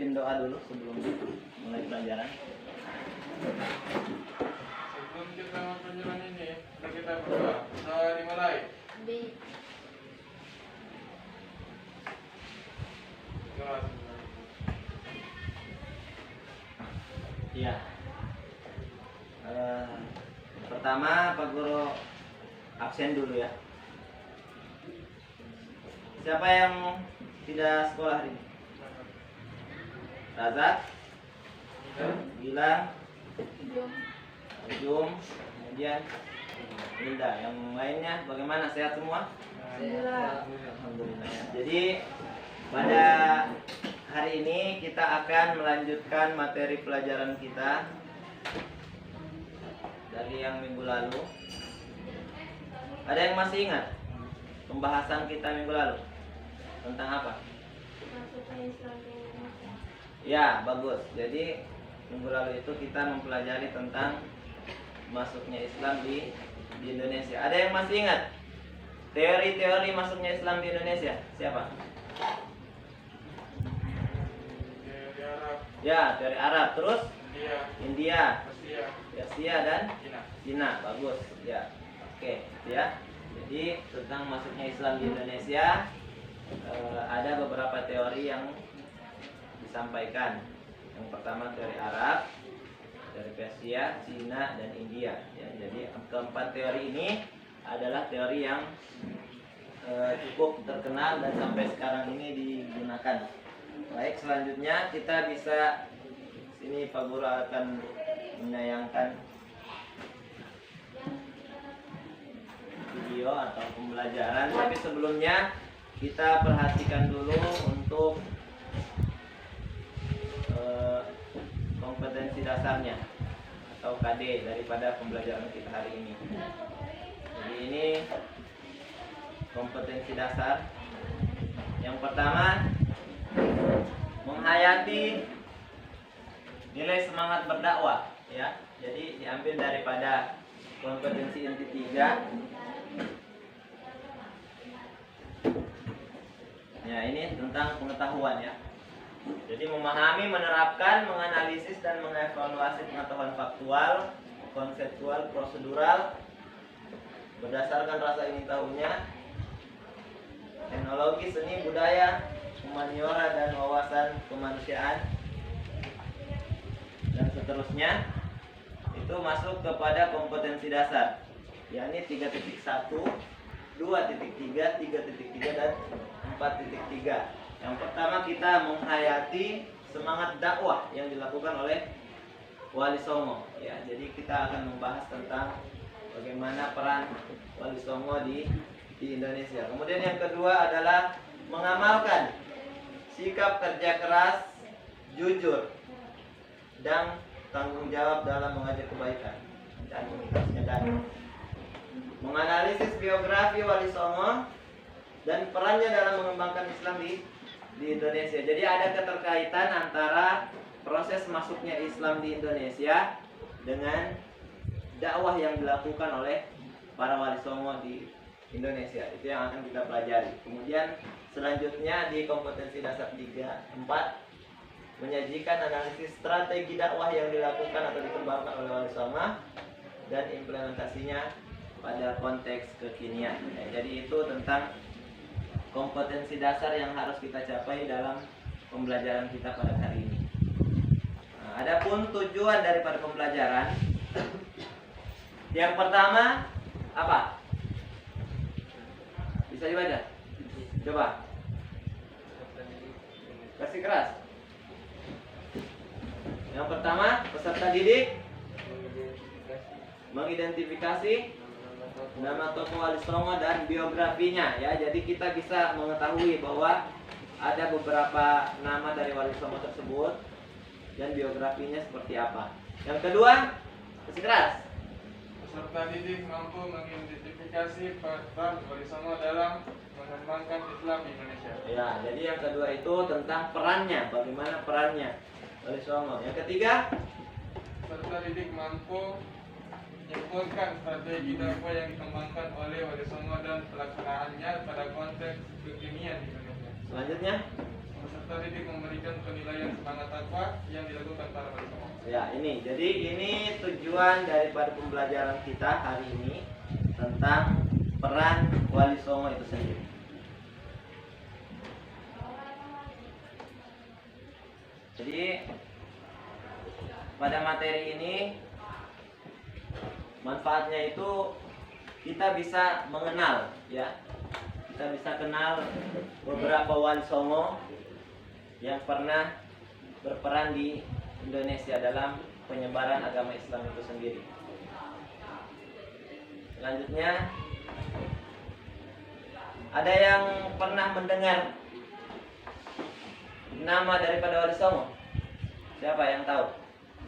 pimpin doa dulu sebelum mulai pelajaran. Sebelum kita pelajaran ini, kita berdoa. Doa dimulai. Doa. Iya. Pertama Pak Guru absen dulu ya. Siapa yang tidak sekolah hari ini? Razak, Gilang, Jum, kemudian Linda. Yang lainnya bagaimana? Sehat semua? Alhamdulillah ya. Jadi pada hari ini kita akan melanjutkan materi pelajaran kita dari yang minggu lalu. Ada yang masih ingat pembahasan kita minggu lalu tentang apa? Ya, bagus. Jadi minggu lalu itu kita mempelajari tentang masuknya Islam di Indonesia. Ada yang masih ingat teori-teori masuknya Islam di Indonesia? Siapa? Teori Arab. Ya, teori Arab. Terus India, Persia dan Cina. Cina. Bagus. Ya. Oke, ya. Jadi tentang masuknya Islam di Indonesia ada beberapa teori yang disampaikan. Yang pertama teori Arab, dari Persia, Cina, dan India. Ya, jadi keempat teori ini adalah teori yang cukup terkenal dan sampai sekarang ini digunakan. Baik, selanjutnya kita bisa sini Pak Guru akan menayangkan video atau pembelajaran. Tapi sebelumnya kita perhatikan dulu untuk kompetensi dasarnya atau KD daripada pembelajaran kita hari ini. Jadi ini kompetensi dasar. Yang pertama, menghayati nilai semangat berdakwah, ya. Jadi diambil daripada kompetensi inti 3. Ya, ini tentang pengetahuan ya. Jadi memahami, menerapkan, menganalisis dan mengevaluasi pengetahuan faktual, konseptual, prosedural berdasarkan rasa ingin tahunya, teknologi, seni, budaya, humaniora dan wawasan kemanusiaan dan seterusnya. Itu masuk kepada kompetensi dasar, yakni 3.1, 2.3, 3.3 dan 4.3. Yang pertama kita menghayati semangat dakwah yang dilakukan oleh Wali Songo. Ya, jadi kita akan membahas tentang bagaimana peran Wali Songo di Indonesia. Kemudian yang kedua adalah mengamalkan sikap kerja keras, jujur, dan tanggung jawab dalam mengajak kebaikan dan menganalisis biografi Wali Songo dan perannya dalam mengembangkan Islam di Indonesia. Jadi ada keterkaitan antara proses masuknya Islam di Indonesia dengan dakwah yang dilakukan oleh para Wali Songo di Indonesia. Itu yang akan kita pelajari. Kemudian selanjutnya di kompetensi dasar 3, 4 menyajikan analisis strategi dakwah yang dilakukan atau dikembangkan oleh Wali Songo dan implementasinya pada konteks kekinian. Jadi itu tentang kompetensi dasar yang harus kita capai dalam pembelajaran kita pada hari ini. Nah, adapun tujuan daripada pembelajaran, yang pertama apa? Bisa dibaca? Coba. Kasih keras. Yang pertama, peserta didik mengidentifikasi nama tokoh Wali Songo dan biografinya, ya. Jadi kita bisa mengetahui bahwa ada beberapa nama dari Wali Songo tersebut dan biografinya seperti apa. Yang kedua, kasih keras. Peserta didik mampu mengidentifikasi peran Wali Songo dalam mengembangkan Islam di Indonesia. Ya, jadi yang kedua itu tentang perannya, bagaimana perannya Wali Songo. Yang ketiga, Peserta didik mampu menyimpulkan strategi dakwah yang dikembangkan oleh Wali Songo dan pelaksanaannya pada konteks kekinian di Indonesia. selanjutnya Peserta didik memberikan penilaian semangat apa yang dilakukan para wali songo. Ya, jadi ini tujuan daripada pembelajaran kita hari ini tentang peran wali songo itu sendiri. Jadi pada materi ini manfaatnya itu kita bisa mengenal, ya. Kita bisa kenal beberapa wali songo yang pernah berperan di Indonesia dalam penyebaran agama Islam itu sendiri. Selanjutnya, ada yang pernah mendengar nama daripada wali songo? Siapa yang tahu?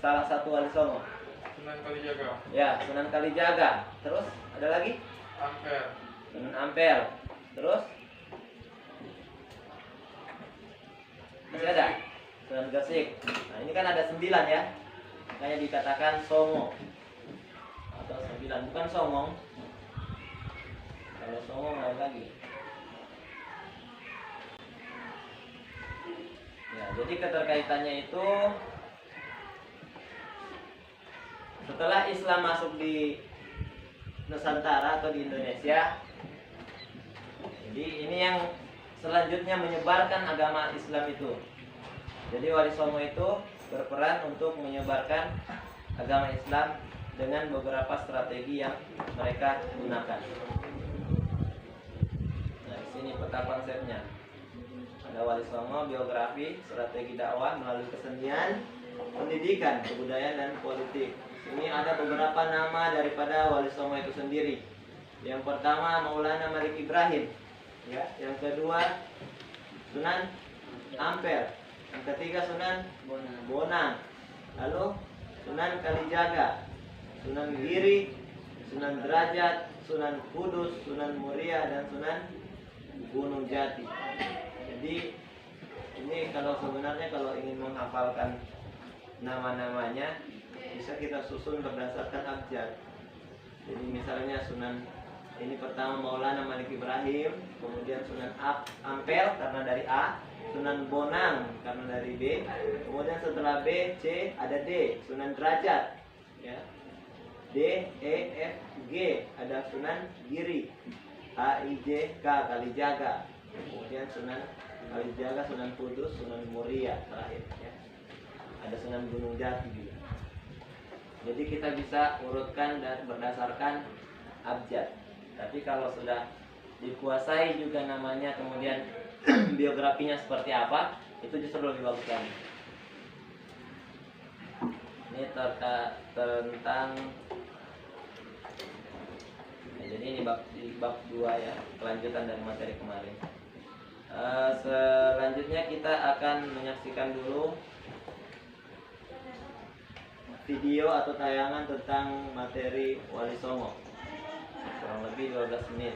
Salah satu wali songo. Sunan Kalijaga. Ya, Sunan Kalijaga. Terus ada lagi? Ampel. Sunan Ampel. Terus? Masih ada? Sunan Gresik. Nah, ini kan ada 9 ya. Makanya dikatakan songo. Atau 9, bukan songong. Kalau songong lain lagi. Ya, jadi keterkaitannya itu setelah Islam masuk di Nusantara atau di Indonesia, jadi ini yang selanjutnya menyebarkan agama Islam itu. Jadi wali songo itu berperan untuk menyebarkan agama Islam dengan beberapa strategi yang mereka gunakan. Nah, di sini peta konsepnya. Ada wali songo, biografi, strategi dakwah melalui kesenian, pendidikan, kebudayaan, dan politik. Ini ada beberapa nama daripada wali songo itu sendiri. Yang pertama Maulana Malik Ibrahim, ya. Yang kedua Sunan Ampel. Yang ketiga Sunan Bonang. Lalu Sunan Kalijaga, Sunan Giri, Sunan Derajat, Sunan Kudus, Sunan Muria, dan Sunan Gunung Jati. Jadi ini sebenarnya kalau ingin menghafalkan nama-namanya bisa kita susun berdasarkan abjad. Jadi misalnya Sunan ini pertama Maulana Malik Ibrahim, kemudian Sunan Ampel karena dari A, Sunan Bonang karena dari B, kemudian setelah B, C ada D, Sunan Derajat, ya. D, E, F, G ada Sunan Giri, H, I, J, K Kalijaga, kemudian Sunan Kalijaga, Sunan Kudus, Sunan Muria terakhir, ya. Ada Sunan Gunung Jati juga. Jadi kita bisa urutkan dan berdasarkan abjad. Tapi kalau sudah dikuasai juga namanya, kemudian biografinya seperti apa, itu justru lebih bagus lagi. Ini tentang jadi ini bab 2 ya, kelanjutan dari materi kemarin. Selanjutnya kita akan menyaksikan dulu video atau tayangan tentang materi wali songo, kurang lebih 12 menit.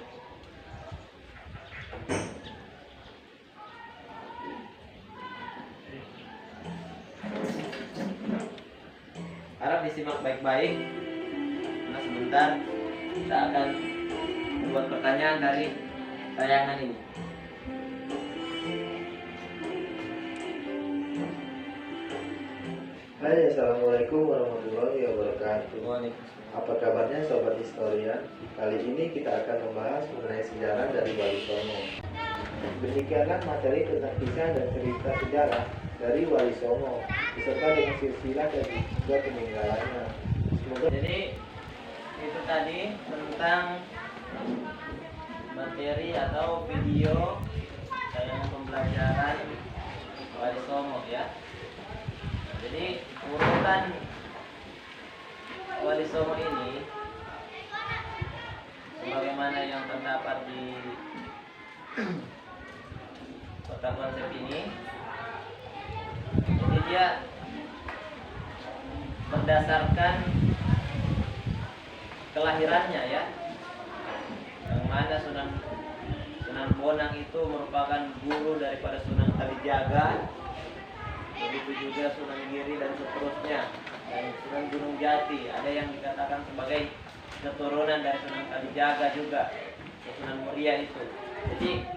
Harap disimak baik-baik, karena sebentar kita akan membuat pertanyaan dari tayangan ini. Hai, assalamualaikum warahmatullahi wabarakatuh. Waalaikumsalam. Apa kabarnya sobat historian? Kali ini kita akan membahas mengenai sejarah dari Wali Songo. Demikianlah materi tentang kisah dan cerita sejarah dari Wali Songo, beserta dengan silsilah dan juga peninggalannya. Semoga Jadi itu tadi tentang materi atau video tayangan pembelajaran Wali Songo, ya. Jadi urutan Wali Songo ini sebagaimana yang terdapat di peta konsep ini. Jadi dia berdasarkan kelahirannya, ya. Yang mana Sunan Bonang itu merupakan guru daripada Sunan Kalijaga. Begitu juga Sunan Giri dan seterusnya, dan Sunan Gunung Jati ada yang dikatakan sebagai keturunan dari Sunan Kalijaga juga, Sunan Muria itu. Jadi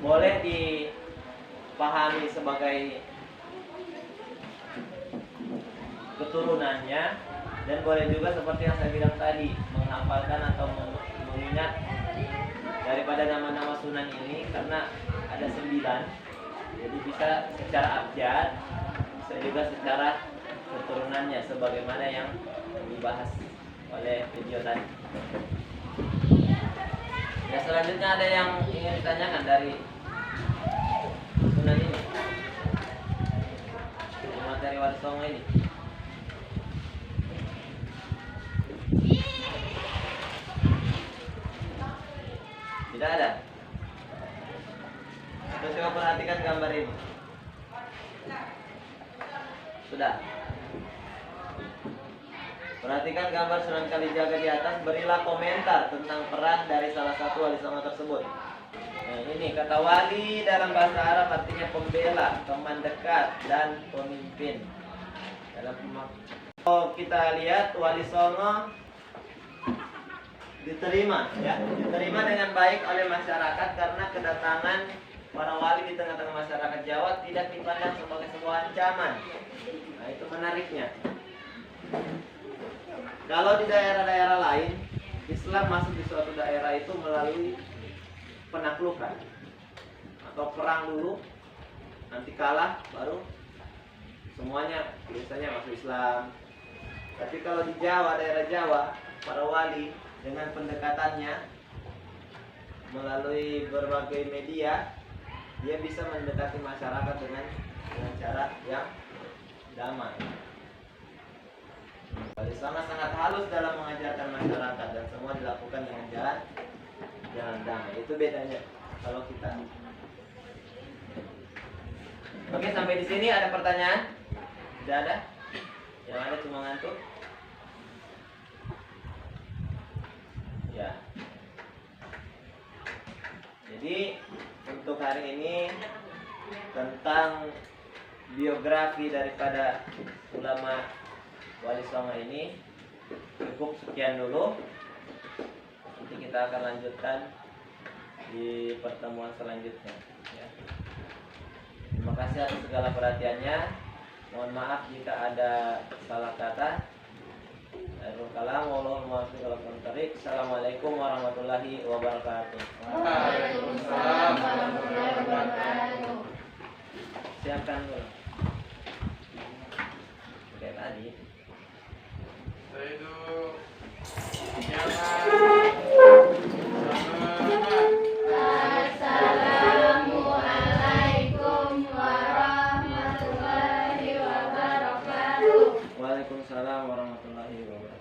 boleh dipahami sebagai keturunannya, dan boleh juga seperti yang saya bilang tadi, menghafalkan atau mengingat daripada nama-nama sunan ini karena ada 9. Jadi bisa secara abjad, bisa juga secara keturunannya sebagaimana yang dibahas oleh video tadi. Ya, selanjutnya ada yang ingin ditanyakan dari sunan ini, materi Wali Songo ini? Tidak ada. Terus coba perhatikan gambar ini. Sudah. Perhatikan gambar Sunan Kalijaga di atas. Berilah komentar tentang peran dari salah satu wali songo tersebut. Nah, ini kata wali dalam bahasa Arab artinya pembela, teman dekat, dan pemimpin. Kalau kita lihat wali songo diterima dengan baik oleh masyarakat karena kedatangan para wali di tengah-tengah masyarakat Jawa tidak dipandang sebagai sebuah ancaman. Nah, itu menariknya. Kalau di daerah-daerah lain, Islam masuk di suatu daerah itu melalui penaklukan atau perang dulu, nanti kalah baru semuanya biasanya masuk Islam. Tapi kalau di Jawa, daerah Jawa, para wali dengan pendekatannya melalui berbagai media, dia bisa mendekati masyarakat dengan cara yang damai. Wali Songo sangat halus dalam mengajarkan masyarakat dan semua dilakukan dengan jalan damai. Itu bedanya kalau kita. Oke, sampai di sini ada pertanyaan? Tidak ada? Yang ada cuma ngantuk? Ya. Jadi untuk hari ini tentang biografi daripada ulama Wali Songo ini cukup sekian dulu. Nanti kita akan lanjutkan di pertemuan selanjutnya. Ya. Terima kasih atas segala perhatiannya. Mohon maaf jika ada salah kata. Assalamualaikum warahmatullahi wabarakatuh. Waalaikumsalam warahmatullahi wabarakatuh. Siapkan dulu. Oke, tadi. Saidu Assalamualaikum warahmatullahi wabarakatuh. Waalaikumsalam warahmatullahi wabarakatuh.